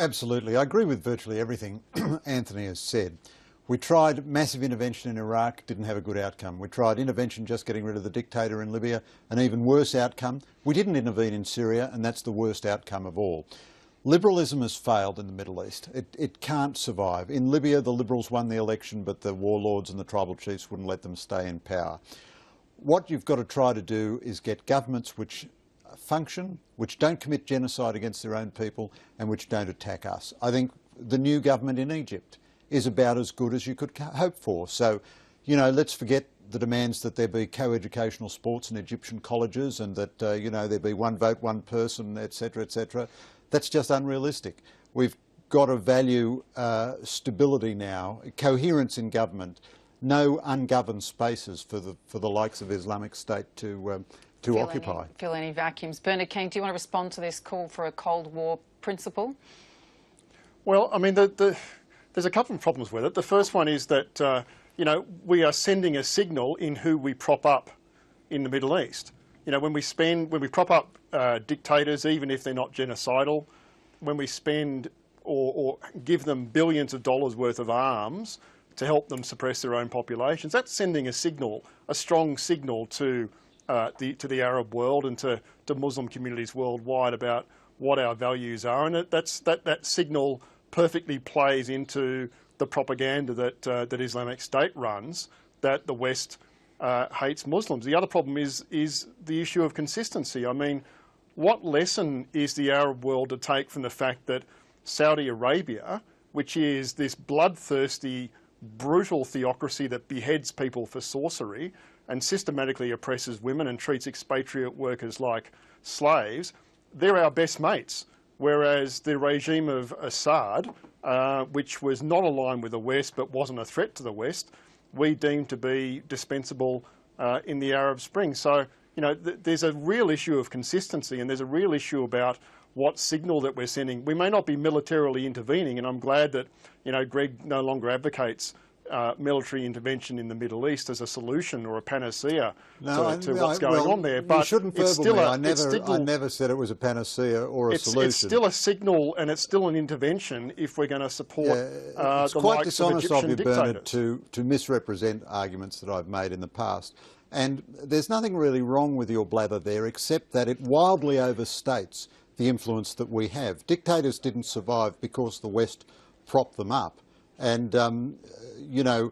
Absolutely. I agree with virtually everything Anthony has said. We tried massive intervention in Iraq, didn't have a good outcome. We tried intervention just getting rid of the dictator in Libya, an even worse outcome. We didn't intervene in Syria, and that's the worst outcome of all. Liberalism has failed in the Middle East. It can't survive. In Libya, the Liberals won the election, but the warlords and the tribal chiefs wouldn't let them stay in power. What you've got to try to do is get governments which function, which don't commit genocide against their own people, and which don't attack us. I think the new government in Egypt is about as good as you could hope for. So, you know, let's forget the demands that there be co-educational sports in Egyptian colleges and that, you know, there be one vote, one person, etc., etc. That's just unrealistic. We've got to value stability now, coherence in government, no ungoverned spaces for the likes of Islamic State to occupy. Fill any vacuums. Bernard King, do you want to respond to this call for a Cold War principle? Well, I mean, there's a couple of problems with it. The first one is that, you know, we are sending a signal in who we prop up in the Middle East. You know, when we prop up dictators, even if they're not genocidal, when we spend or give them billions of dollars worth of arms to help them suppress their own populations, that's sending a signal, a strong signal to the Arab world and to Muslim communities worldwide about what our values are, and that signal perfectly plays into the propaganda that Islamic State runs, that the West hates Muslims. The other problem is the issue of consistency. I mean, what lesson is the Arab world to take from the fact that Saudi Arabia, which is this bloodthirsty, brutal theocracy that beheads people for sorcery and systematically oppresses women and treats expatriate workers like slaves, they're our best mates. Whereas the regime of Assad, which was not aligned with the West but wasn't a threat to the West, we deemed to be dispensable in the Arab Spring. So, you know, there's a real issue of consistency, and there's a real issue about what signal that we're sending. We may not be militarily intervening, and I'm glad that, you know, Greg no longer advocates military intervention in the Middle East as a solution or a panacea to what's going on there. But you shouldn't verbal me. I never said it was a panacea or a solution. It's still a signal, and it's still an intervention if we're going to support it's the quite likes of dishonest Egyptian of you, dictators. Bernard, to misrepresent arguments that I've made in the past. And there's nothing really wrong with your blather there, except that it wildly overstates the influence that we have. Dictators didn't survive because the West propped them up. And, you know,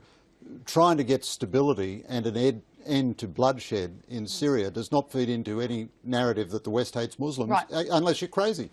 trying to get stability and an end to bloodshed in Syria does not feed into any narrative that the West hates Muslims, unless you're crazy.